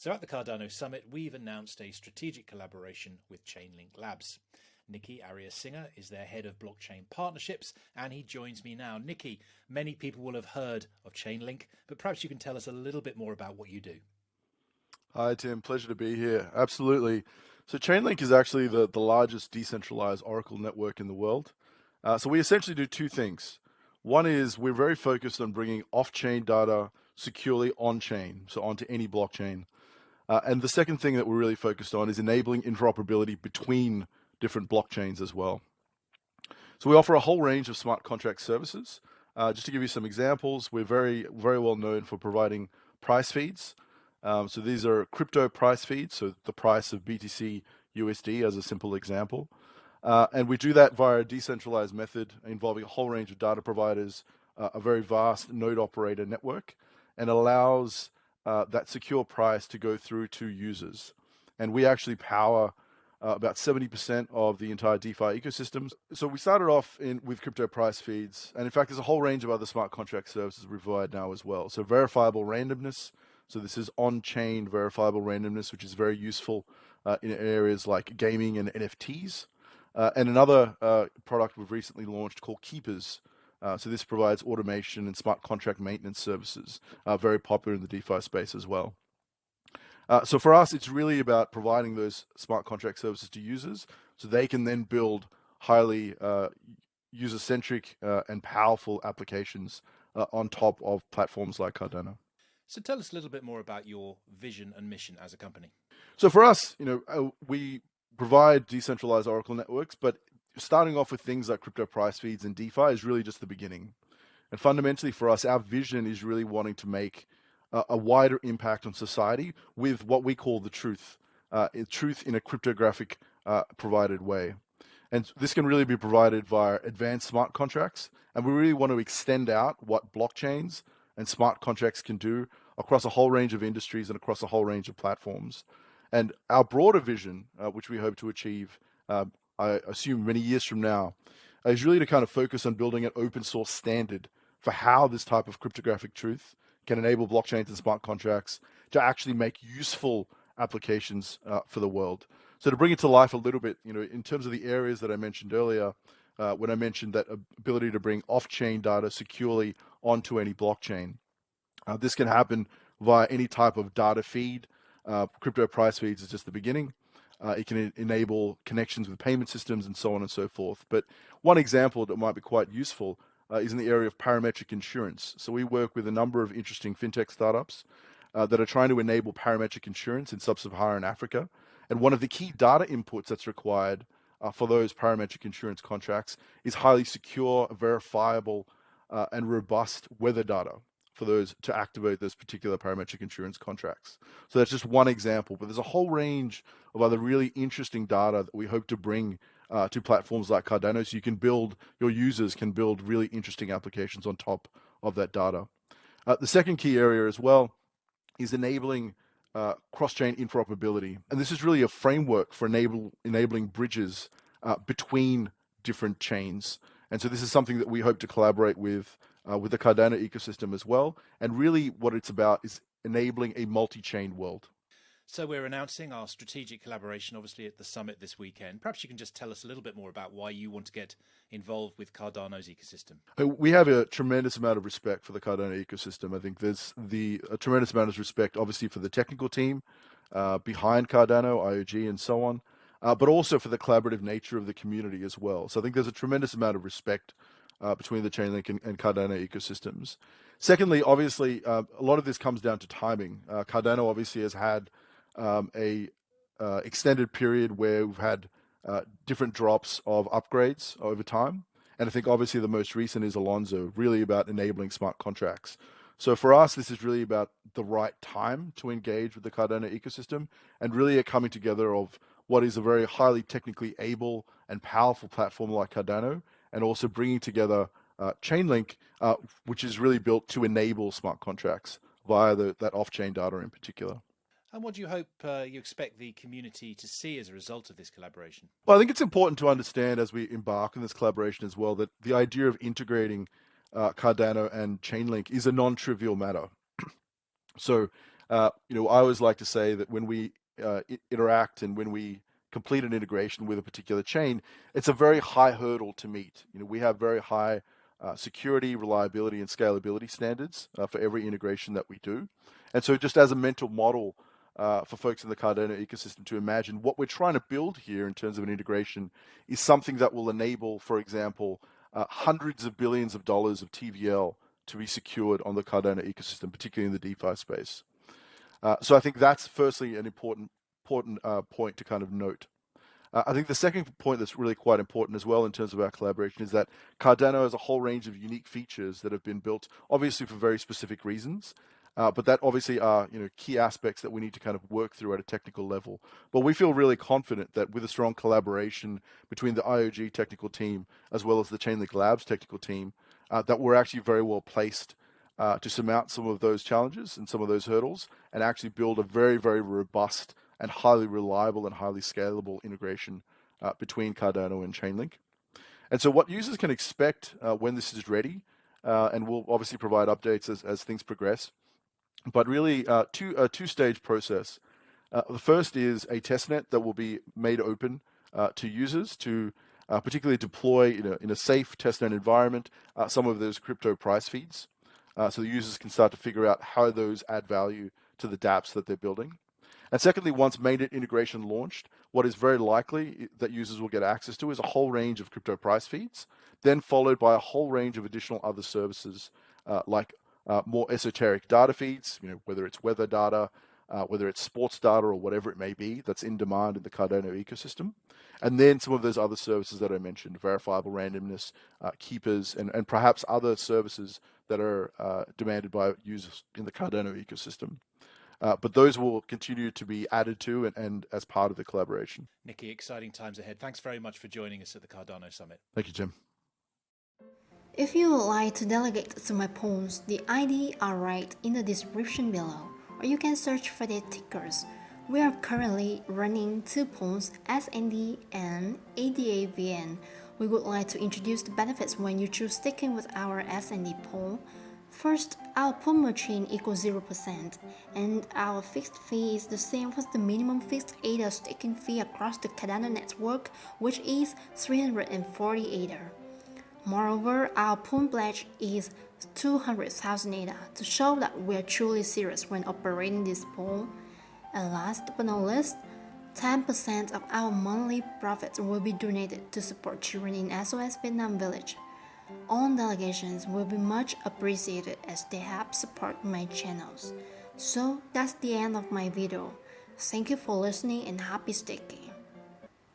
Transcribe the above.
So at the Cardano Summit, we've announced a strategic collaboration with Chainlink Labs. Niki Ariyasinghe is their head of blockchain partnerships, and he joins me now. Niki, many people will have heard of Chainlink, but perhaps you can tell us a little bit more about what you do. Hi, Tim. Pleasure to be here. Absolutely. So Chainlink is actually the largest decentralized Oracle network in the world. So we essentially do two things. One is we're very focused on bringing off-chain data securely on-chain, so onto any blockchain. And the second thing that we're really focused on is enabling interoperability between different blockchains as well. So we offer a whole range of smart contract services. Just to give you some examples, we're very well known for providing price feeds. So these are crypto price feeds, so the price of BTC USD as a simple example. And we do that via a decentralized method involving a whole range of data providers, a very vast node operator network, and allows that secure price to go through to users. And we actually power about 70% of the entire DeFi ecosystems. So we started off with crypto price feeds, and in fact, there's a whole range of other smart contract services we provide now as well. So verifiable randomness. So this is on-chain verifiable randomness, which is very useful in areas like gaming and NFTs. And another product we've recently launched called Keepers. So this provides automation and smart contract maintenance services, very popular in the DeFi space as well. So for us, it's really about providing those smart contract services to users so they can then build highly user-centric and powerful applications on top of platforms like Cardano. So tell us a little bit more about your vision and mission as a company. So for us, we provide decentralized Oracle networks, but starting off with things like crypto price feeds and DeFi is really just the beginning. And fundamentally for us, our vision is really wanting to make a wider impact on society with what we call the truth in a cryptographic provided way. And this can really be provided via advanced smart contracts. And we really want to extend out what blockchains and smart contracts can do across a whole range of industries and across a whole range of platforms. And our broader vision, which we hope to achieve, I assume many years from now, is really to kind of focus on building an open source standard for how this type of cryptographic truth can enable blockchains and smart contracts to actually make useful applications for the world. So to bring it to life a little bit, in terms of the areas that I mentioned earlier, when I mentioned that ability to bring off-chain data securely onto any blockchain, this can happen via any type of data feed. Crypto price feeds is just the beginning. It can enable connections with payment systems and so on and so forth. But one example that might be quite useful is in the area of parametric insurance. So we work with a number of interesting fintech startups that are trying to enable parametric insurance in sub-Saharan Africa. And one of the key data inputs that's required for those parametric insurance contracts is highly secure, verifiable, and robust weather data for those to activate those particular parametric insurance contracts. So that's just one example, but there's a whole range of other really interesting data that we hope to bring to platforms like Cardano, so your users can build really interesting applications on top of that data. The second key area as well is enabling cross-chain interoperability. And this is really a framework for enabling bridges between different chains. And so this is something that we hope to collaborate with the Cardano ecosystem as well. And really what it's about is enabling a multi-chain world. So we're announcing our strategic collaboration, obviously, at the summit this weekend. Perhaps you can just tell us a little bit more about why you want to get involved with Cardano's ecosystem. We have a tremendous amount of respect for the Cardano ecosystem. I think there's a tremendous amount of respect, obviously, for the technical team behind Cardano, IOHK, and so on, but also for the collaborative nature of the community as well. So I think there's a tremendous amount of respect between the Chainlink and Cardano ecosystems. Secondly, obviously, a lot of this comes down to timing. Cardano obviously has had a extended period where we've had different drops of upgrades over time. And I think obviously the most recent is Alonzo, really about enabling smart contracts. So for us, this is really about the right time to engage with the Cardano ecosystem and really a coming together of what is a very highly technically able and powerful platform like Cardano, and also bringing together Chainlink, which is really built to enable smart contracts via that off-chain data in particular. And what do you hope you expect the community to see as a result of this collaboration? Well, I think it's important to understand as we embark on this collaboration as well that the idea of integrating Cardano and Chainlink is a non-trivial matter. So I always like to say that when we interact and when we complete an integration with a particular chain, it's a very high hurdle to meet. We have very high security, reliability, and scalability standards for every integration that we do. And so just as a mental model for folks in the Cardano ecosystem to imagine what we're trying to build here in terms of an integration is something that will enable, for example, hundreds of billions of dollars of TVL to be secured on the Cardano ecosystem, particularly in the DeFi space. So I think that's firstly an important point to kind of note. I think the second point that's really quite important as well in terms of our collaboration is that Cardano has a whole range of unique features that have been built, obviously for very specific reasons, but that obviously are key aspects that we need to kind of work through at a technical level. But we feel really confident that with a strong collaboration between the IOHK technical team as well as the Chainlink Labs technical team, that we're actually very well placed to surmount some of those challenges and some of those hurdles and actually build a very, very robust and highly reliable and highly scalable integration between Cardano and Chainlink. And so what users can expect when this is ready, and we'll obviously provide updates as things progress, but really a two-stage process. The first is a testnet that will be made open to users to particularly deploy in a safe testnet environment some of those crypto price feeds. So the users can start to figure out how those add value to the dApps that they're building. And secondly, once mainnet integration launched, what is very likely that users will get access to is a whole range of crypto price feeds, then followed by a whole range of additional other services like more esoteric data feeds, whether it's weather data, whether it's sports data or whatever it may be that's in demand in the Cardano ecosystem. And then some of those other services that I mentioned, verifiable randomness, keepers, and perhaps other services that are demanded by users in the Cardano ecosystem. But those will continue to be added to and as part of the collaboration. Niki, exciting times ahead. Thanks very much for joining us at the Cardano Summit. Thank you, Jim. If you would like to delegate to my pawns, the ID are right in the description below, or you can search for their tickers. We are currently running 2 pawns, SND and ADAVN. We would like to introduce the benefits when you choose sticking with our SND pawn. First, our pawn merchant equals 0%, and our fixed fee is the same as the minimum fixed ADA staking fee across the Cardano network, which is 340 ADA. Moreover, our pawn pledge is 200,000 ADA to show that we are truly serious when operating this pawn. And last but not least, 10% of our monthly profits will be donated to support children in SOS Vietnam Village. All delegations will be much appreciated as they help support my channels. So that's the end of my video. Thank you for listening and happy staking.